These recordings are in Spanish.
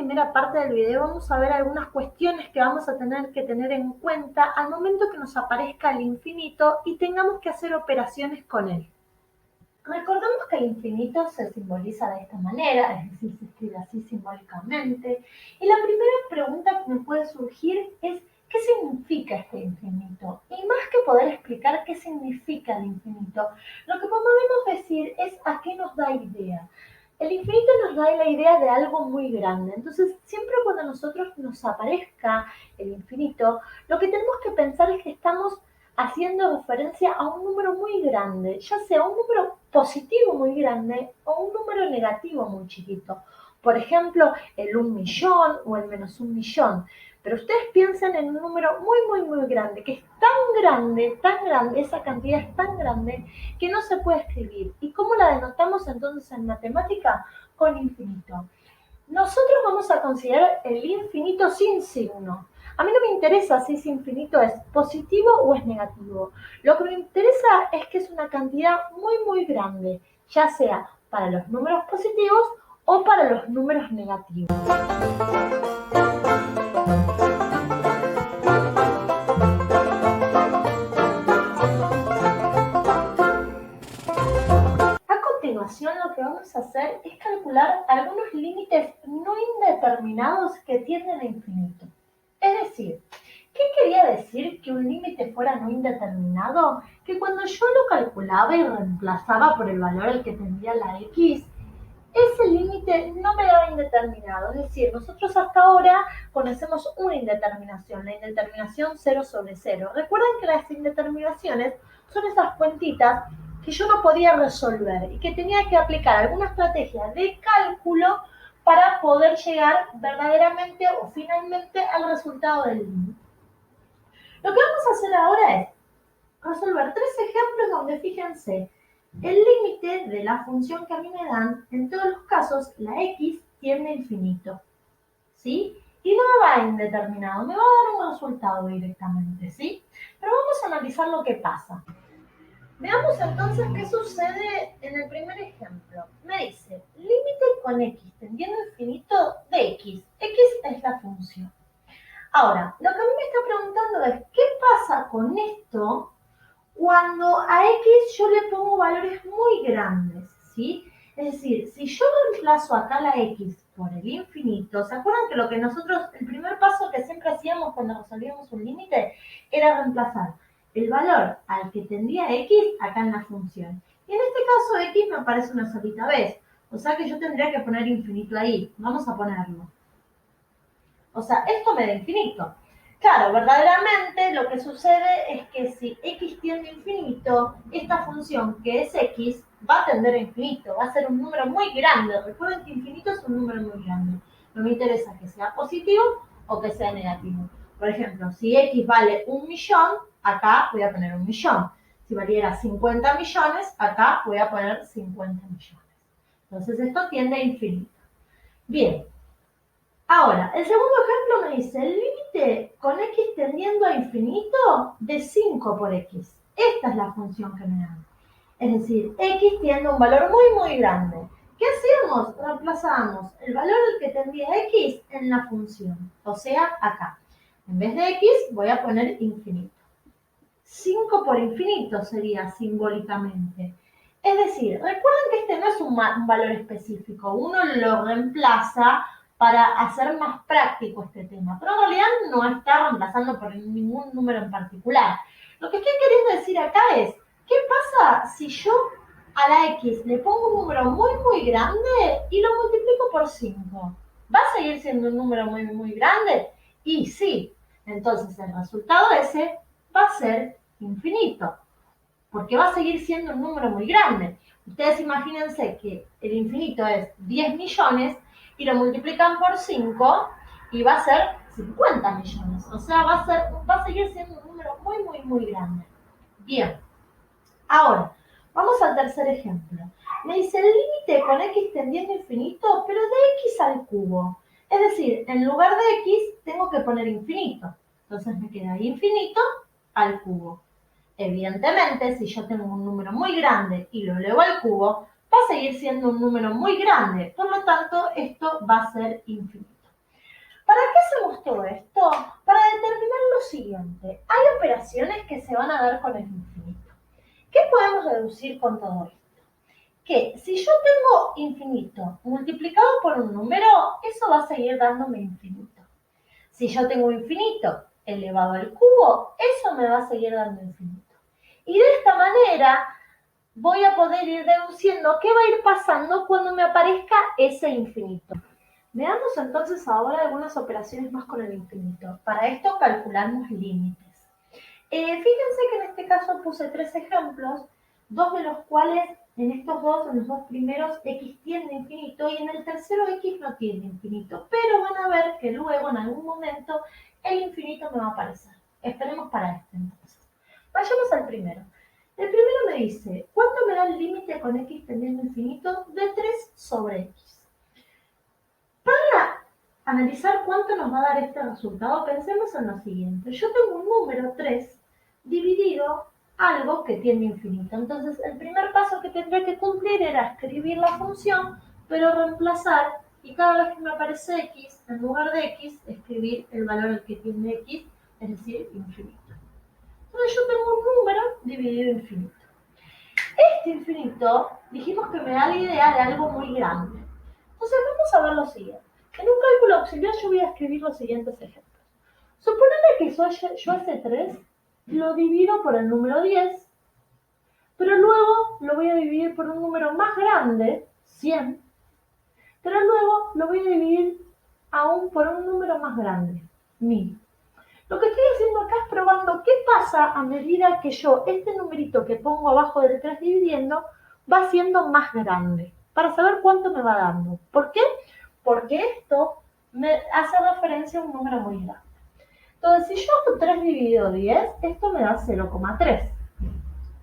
primera parte del video vamos a ver algunas cuestiones que vamos a tener que tener en cuenta al momento que nos aparezca el infinito y tengamos que hacer operaciones con él. Recordemos que el infinito se simboliza de esta manera, es decir, se escribe así simbólicamente. Y la primera pregunta que me puede surgir es, ¿qué significa este infinito? Y más que poder explicar qué significa el infinito, lo que podemos decir es a qué nos da idea. El infinito nos da la idea de algo muy grande. Entonces, siempre cuando a nosotros nos aparezca el infinito, lo que tenemos que pensar es que estamos haciendo referencia a un número muy grande, ya sea un número positivo muy grande o un número negativo muy chiquito. Por ejemplo, el 1.000.000 o el menos 1.000.000. Pero ustedes piensen en un número muy grande, que es tan grande, esa cantidad es tan grande que no se puede escribir. ¿Y cómo la denotamos entonces en matemática? Con infinito. Nosotros vamos a considerar el infinito sin signo. A mí no me interesa si ese infinito es positivo o es negativo. Lo que me interesa es que es una cantidad muy grande, ya sea para los números positivos o para los números negativos. A continuación, lo que vamos a hacer es calcular algunos límites no indeterminados que tienden a infinito. Es decir, ¿qué quería decir que un límite fuera no indeterminado? Que cuando yo lo calculaba y reemplazaba por el valor al que tendría la x, ese límite no me daba indeterminado. Es decir, nosotros hasta ahora conocemos una indeterminación, la indeterminación 0/0. Recuerden que las indeterminaciones son esas cuentitas que yo no podía resolver y que tenía que aplicar alguna estrategia de cálculo para poder llegar verdaderamente o finalmente al resultado del límite. Lo que vamos a hacer ahora es resolver tres ejemplos donde, fíjense, el límite de la función que a mí me dan, en todos los casos, la x tiende a infinito, ¿sí? Y no me va a indeterminado, me va a dar un resultado directamente, ¿sí? Pero vamos a analizar lo que pasa. Veamos entonces qué sucede en el primer ejemplo. Me dice, límite con x tendiendo a infinito de x. X es la función. Ahora, lo que a mí me está preguntando es, ¿qué pasa con esto cuando a x yo le pongo valores muy grandes, ¿sí? Es decir, si yo reemplazo acá la x por el infinito, ¿se acuerdan que lo que nosotros, el primer paso que siempre hacíamos cuando resolvíamos un límite era reemplazar el valor al que tendría x acá en la función? Y en este caso x me aparece una solita vez, o sea que yo tendría que poner infinito ahí. Vamos a ponerlo. O sea, esto me da infinito. Claro, verdaderamente lo que sucede es que si x tiende a infinito, esta función que es x va a tender a infinito, va a ser un número muy grande. Recuerden que infinito es un número muy grande. No me interesa que sea positivo o que sea negativo. Por ejemplo, si x vale 1.000.000, acá voy a poner 1.000.000. Si valiera 50 millones, acá voy a poner 50 millones. Entonces esto tiende a infinito. Bien. Ahora, el segundo ejemplo me dice, el límite con x tendiendo a infinito de 5 por x. Esta es la función que me dan. Es decir, x tiende a un valor muy grande. ¿Qué hacemos? Reemplazamos el valor al que tendría x en la función, o sea, acá. En vez de x voy a poner infinito. 5 por infinito sería simbólicamente. Es decir, recuerden que este no es un valor específico, uno lo reemplaza para hacer más práctico este tema, pero en realidad no está reemplazando por ningún número en particular. Lo que estoy queriendo decir acá es, ¿qué pasa si yo a la x le pongo un número muy grande y lo multiplico por 5? ¿Va a seguir siendo un número muy grande? Y sí, entonces el resultado ese va a ser infinito, porque va a seguir siendo un número muy grande. Ustedes imagínense que el infinito es 10 millones y lo multiplican por 5 y va a ser 50 millones. O sea, va a seguir siendo un número muy grande. Bien, ahora, vamos al tercer ejemplo. Me dice el límite con x tendiendo a infinito, pero de x al cubo. Es decir, en lugar de x tengo que poner infinito. Entonces me queda infinito al cubo. Evidentemente, si yo tengo un número muy grande y lo elevo al cubo, va a seguir siendo un número muy grande. Por lo tanto, esto va a ser infinito. ¿Para qué hacemos todo esto? Para determinar lo siguiente. Hay operaciones que se van a dar con el infinito. ¿Qué podemos deducir con todo esto? Que si yo tengo infinito multiplicado por un número, eso va a seguir dándome infinito. Si yo tengo infinito elevado al cubo, eso me va a seguir dando infinito. Y de esta manera voy a poder ir deduciendo qué va a ir pasando cuando me aparezca ese infinito. Veamos entonces ahora algunas operaciones más con el infinito. Para esto calculamos límites. Fíjense que en este caso puse 3 ejemplos, 2 de los cuales en los dos primeros, x tiene infinito y en el tercero x no tiene infinito. Pero van a ver que luego en algún momento el infinito me va a aparecer. Esperemos para este entonces. Vayamos al primero. El primero me dice, ¿cuánto me da el límite con x teniendo infinito? De 3 sobre x. Para analizar cuánto nos va a dar este resultado, pensemos en lo siguiente. Yo tengo un número 3 dividido algo que tiene infinito. Entonces, el primer paso que tendré que cumplir era escribir la función, pero reemplazar, y cada vez que me aparece x, en lugar de x, escribir el valor que tiene x, es decir, infinito. Entonces, yo tengo un número dividido infinito. Este infinito, dijimos que me da la idea de algo muy grande. Entonces, vamos a ver lo siguiente. En un cálculo auxiliar yo voy a escribir los siguientes ejemplos. Suponeme que yo ese 3 lo divido por el número 10, pero luego lo voy a dividir por un número más grande, 100, pero luego lo voy a dividir aún por un número más grande, 1000. Lo que estoy haciendo acá es probando qué pasa a medida que yo este numerito que pongo abajo del 3 dividiendo va siendo más grande, para saber cuánto me va dando. ¿Por qué? Porque esto me hace referencia a un número muy grande. Entonces, si yo hago 3 dividido 10, esto me da 0,3.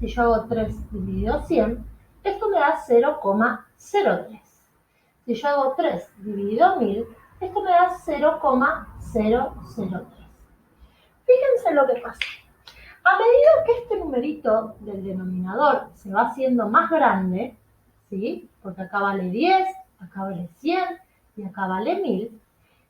Si yo hago 3 dividido 100, esto me da 0,03. Si yo hago 3 dividido 1000, esto me da 0,003. Fíjense lo que pasa. A medida que este numerito del denominador se va haciendo más grande, ¿sí? Porque acá vale 10, acá vale 100 y acá vale 1000,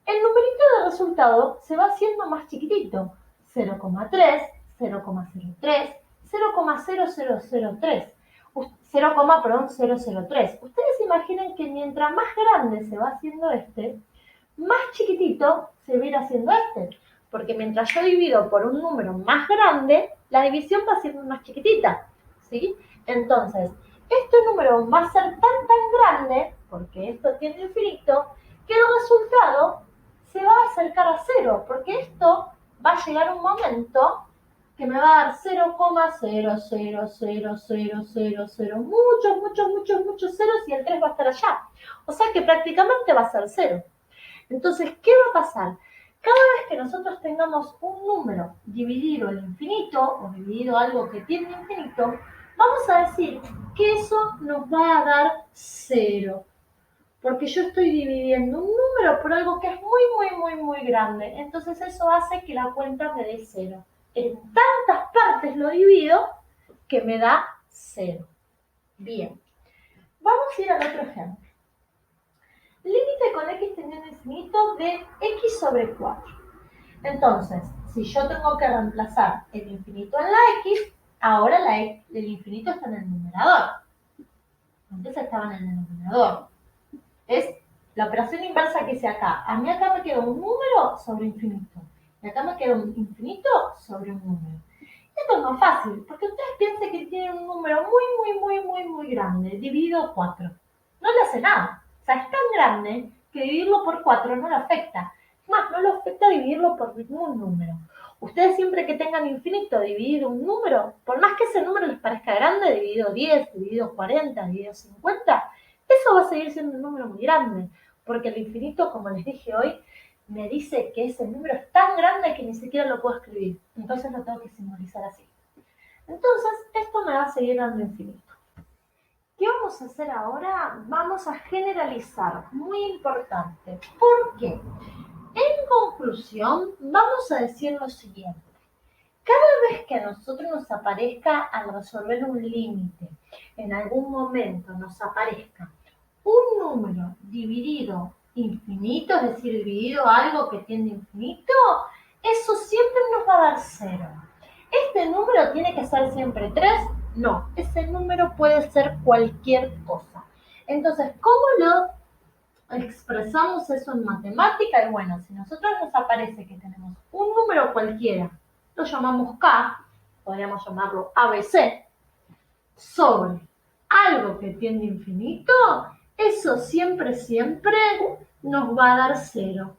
el numerito de resultado se va haciendo más chiquitito, 0,3, 0,03, 0,0003, 0,003. Ustedes imaginen que mientras más grande se va haciendo este, más chiquitito se va a ir haciendo este. Porque mientras yo divido por un número más grande, la división va siendo más chiquitita, ¿sí? Entonces, este número va a ser tan grande, porque esto tiene infinito, que el resultado se va a acercar a 0, porque esto va a llegar un momento que me va a dar 0,0000000, muchos ceros y el 3 va a estar allá. O sea que prácticamente va a ser 0. Entonces, ¿qué va a pasar? Cada vez que nosotros tengamos un número dividido al infinito o dividido algo que tiene infinito, vamos a decir que eso nos va a dar 0. Porque yo estoy dividiendo un número por algo que es muy grande. Entonces eso hace que la cuenta me dé 0. En tantas partes lo divido que me da 0. Bien, vamos a ir al otro ejemplo. Límite con x teniendo infinito de x sobre 4. Entonces, si yo tengo que reemplazar el infinito en la x, ahora el infinito está en el numerador. Antes estaba en el denominador. Es la operación inversa que hice acá. A mí acá me queda un número sobre infinito. Y acá me queda un infinito sobre un número. Esto es más fácil, porque ustedes piensen que tienen un número muy grande, dividido 4. No le hace nada. O sea, es tan grande que dividirlo por 4 no le afecta. Es más, no le afecta dividirlo por ningún número. Ustedes siempre que tengan infinito dividido un número, por más que ese número les parezca grande, dividido 10, dividido 40, dividido 50, eso va a seguir siendo un número muy grande, porque el infinito, como les dije hoy, me dice que ese número es tan grande que ni siquiera lo puedo escribir. Entonces lo tengo que simbolizar así. Entonces, esto me va a seguir dando infinito. ¿Qué vamos a hacer ahora? Vamos a generalizar. Muy importante. ¿Por qué? En conclusión, vamos a decir lo siguiente. Cada vez que a nosotros nos aparezca al resolver un límite, en algún momento nos aparezca un número dividido infinito, es decir, dividido algo que tiende a infinito, eso siempre nos va a dar 0. ¿Este número tiene que ser siempre 3? No, ese número puede ser cualquier cosa. Entonces, ¿cómo lo expresamos eso en matemática? Y bueno, si nosotros nos aparece que tenemos un número cualquiera, lo llamamos K, podríamos llamarlo ABC, sobre algo que tiende a infinito, eso siempre nos va a dar 0.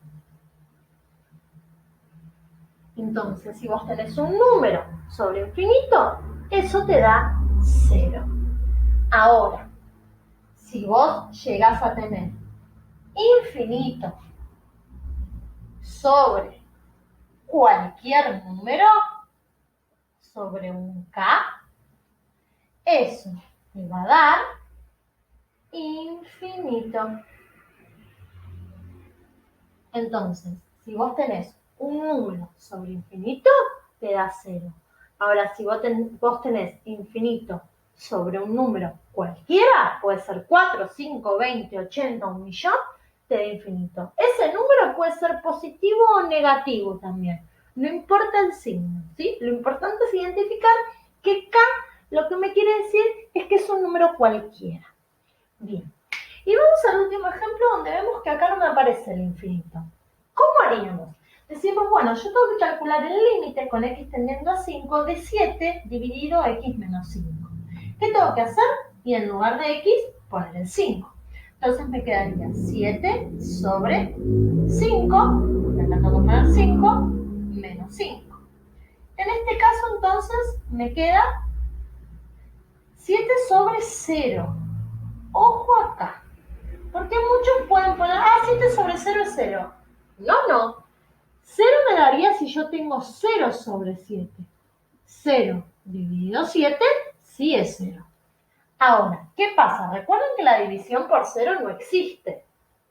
Entonces, si vos tenés un número sobre infinito, eso te da 0. Ahora, si vos llegás a tener infinito sobre cualquier número, sobre un K, eso te va a dar infinito. Entonces, si vos tenés un número sobre infinito, te da 0. Ahora, si vos tenés infinito sobre un número cualquiera, puede ser 4, 5, 20, 80, 1 millón, te da infinito. Ese número puede ser positivo o negativo también. No importa el signo, ¿sí? Lo importante es identificar que K lo que me quiere decir es que es un número cualquiera. Bien. Y vamos al último ejemplo donde vemos que acá no me aparece el infinito. ¿Cómo haríamos? Decimos, bueno, yo tengo que calcular el límite con x tendiendo a 5 de 7 dividido x menos 5. ¿Qué tengo que hacer? Y en lugar de x, poner el 5. Entonces me quedaría 7 sobre 5, porque acá tengo que poner 5, menos 5. En este caso, entonces, me queda 7 sobre 0. Ojo acá. Porque muchos pueden poner, 7 sobre 0 es 0. No. 0 me daría si yo tengo 0 sobre 7. 0 dividido 7 sí es 0. Ahora, ¿qué pasa? Recuerden que la división por 0 no existe.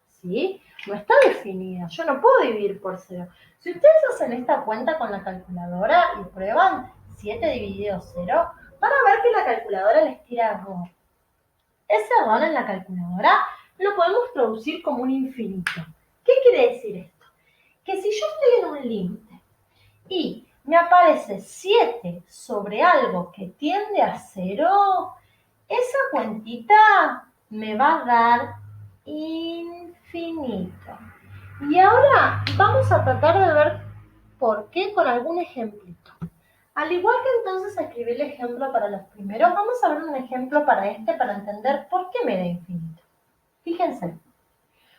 ¿Sí? No está definida. Yo no puedo dividir por 0. Si ustedes hacen esta cuenta con la calculadora y prueban 7 dividido 0, van a ver que la calculadora les tira error. Ese error en la calculadora lo podemos traducir como un infinito. ¿Qué quiere decir esto? Que si yo estoy en un límite y me aparece 7 sobre algo que tiende a 0, esa cuentita me va a dar infinito. Y ahora vamos a tratar de ver por qué con algún ejemplito. Al igual que entonces escribí el ejemplo para los primeros, vamos a ver un ejemplo para para entender por qué me da infinito. Fíjense,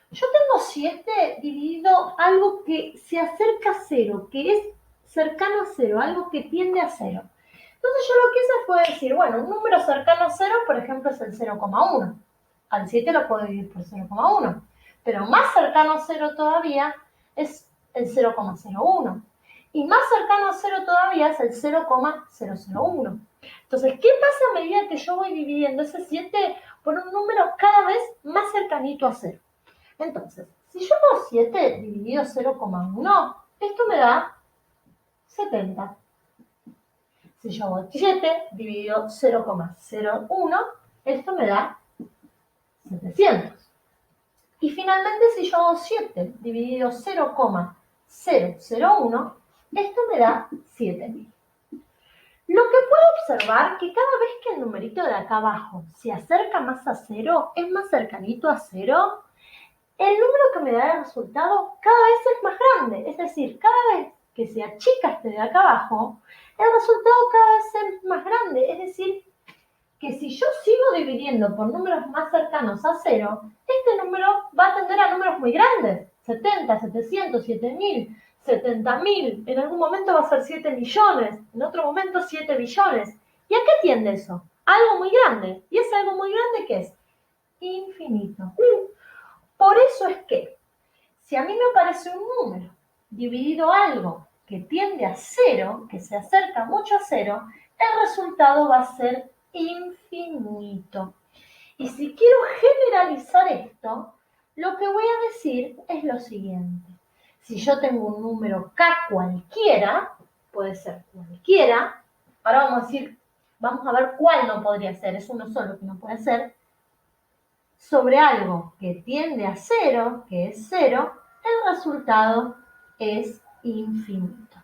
yo tengo 7 dividido algo que se acerca a 0, que es cercano a 0, algo que tiende a 0. Entonces yo lo que hice fue decir, bueno, un número cercano a 0, por ejemplo, es el 0,1. Al 7 lo puedo dividir por 0,1. Pero más cercano a 0 todavía es el 0,01. Y más cercano a 0 todavía es el 0,001. Entonces, ¿qué pasa a medida que yo voy dividiendo ese 7 por un número cada vez más cercanito a 0? Entonces, si yo hago 7 dividido 0,1, esto me da 70. Si yo hago 7 dividido 0,01, esto me da 700. Y finalmente, si yo hago 7 dividido 0,001, esto me da 7000. Lo que puedo observar que cada vez que el numerito de acá abajo se acerca más a 0, es más cercanito a 0, el número que me da el resultado cada vez es más grande. Es decir, cada vez que se achica este de acá abajo, el resultado cada vez es más grande. Es decir, que si yo sigo dividiendo por números más cercanos a 0, este número va a tender a números muy grandes. 70, 700, 7000, 70.000. En algún momento va a ser 7 millones. En otro momento 7 billones. ¿Y a qué tiende eso? Algo muy grande. ¿Y ese algo muy grande qué es? Infinito. Por eso es que, si a mí me aparece un número dividido algo que tiende a 0, que se acerca mucho a 0, el resultado va a ser infinito. Y si quiero generalizar esto, lo que voy a decir es lo siguiente. Si yo tengo un número K cualquiera, puede ser cualquiera, ahora vamos a ver cuál no podría ser, es uno solo que no puede ser, sobre algo que tiende a cero, que es cero, el resultado es infinito.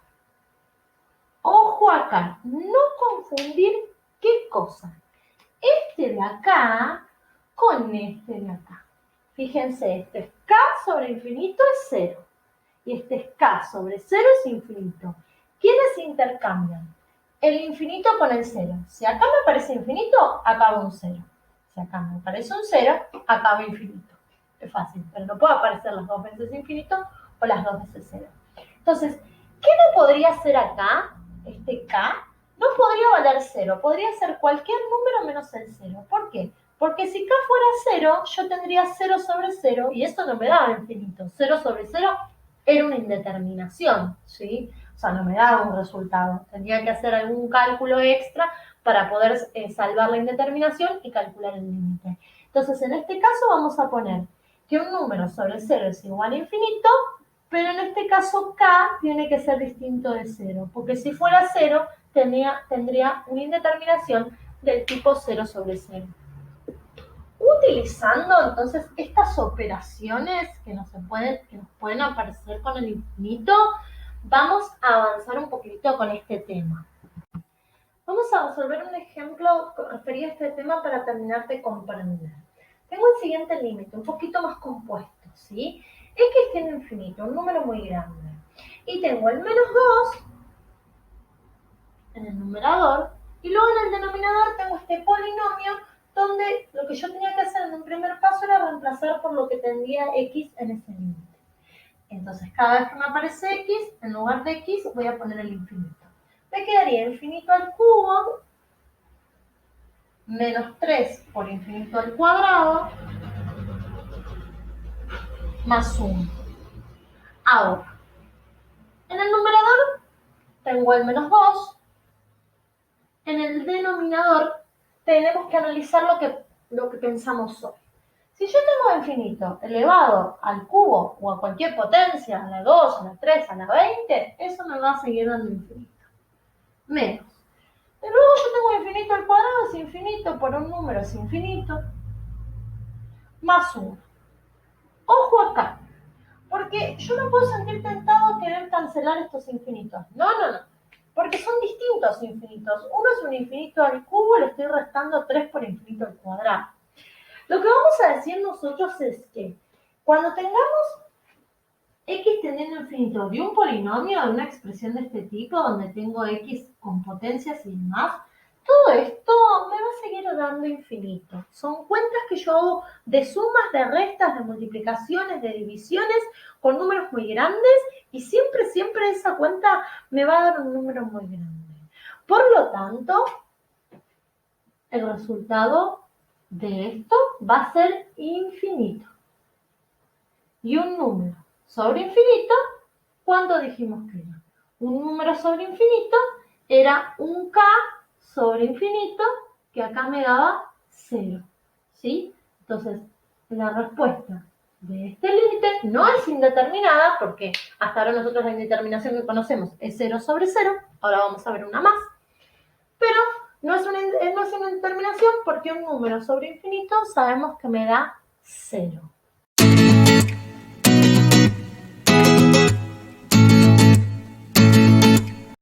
Ojo acá, no confundir qué cosa. Este de acá con este de acá. Fíjense, este es k sobre infinito es cero. Y este es k sobre cero es infinito. ¿Quiénes intercambian? El infinito con el cero. Si acá me aparece infinito, acá va un cero. Si acá me aparece un cero, acá va infinito. Es fácil, pero no puede aparecer las dos veces infinito o las dos veces cero. Entonces, ¿qué no podría ser acá? Este k no podría valer cero. Podría ser cualquier número menos el cero. ¿Por qué? Porque si k fuera cero, yo tendría 0 sobre 0 y esto no me daba infinito. 0 sobre 0 era una indeterminación, ¿sí? O sea, no me daba un resultado. Tendría que hacer algún cálculo extra para poder salvar la indeterminación y calcular el límite. Entonces, en este caso vamos a poner que un número sobre 0 es igual a infinito, pero en este caso k tiene que ser distinto de 0, porque si fuera 0 tendría una indeterminación del tipo 0 sobre 0. Utilizando entonces estas operaciones que nos pueden aparecer con el infinito, vamos a avanzar un poquito con este tema. Vamos a resolver un ejemplo referido a este tema para terminar de comprender. Tengo el siguiente límite, un poquito más compuesto, ¿sí? X tiene infinito, un número muy grande. Y tengo el menos 2 en el numerador, y luego en el denominador tengo este polinomio donde lo que yo tenía que hacer en un primer paso era reemplazar por lo que tendría x en ese límite. Entonces, cada vez que me aparece x, en lugar de x voy a poner el infinito. Me quedaría infinito al cubo menos 3 por infinito al cuadrado más 1. Ahora, en el numerador tengo el menos 2. En el denominador tenemos que analizar lo que pensamos hoy. Si yo tengo infinito elevado al cubo o a cualquier potencia, a la 2, a la 3, a la 20, eso me va a seguir dando infinito. Menos. Y luego yo tengo infinito al cuadrado, es infinito, por un número es infinito, más 1. Ojo acá, porque yo no puedo sentir tentado a querer cancelar estos infinitos. No. Porque son distintos infinitos. Uno es un infinito al cubo, le estoy restando 3 por infinito al cuadrado. Lo que vamos a decir nosotros es que cuando tengamos x teniendo infinito de un polinomio, de una expresión de este tipo, donde tengo x con potencias y demás, todo esto me va a seguir dando infinito. Son cuentas que yo hago de sumas, de restas, de multiplicaciones, de divisiones, con números muy grandes, y siempre esa cuenta me va a dar un número muy grande. Por lo tanto, el resultado de esto va a ser infinito. Y un número sobre infinito, ¿cuánto dijimos que era? Un número sobre infinito era un k sobre infinito, que acá me daba 0. ¿Sí? Entonces, la respuesta de este límite no es indeterminada, porque hasta ahora nosotros la indeterminación que conocemos es 0 sobre 0. Ahora vamos a ver una más. Pero no es una indeterminación porque un número sobre infinito sabemos que me da 0.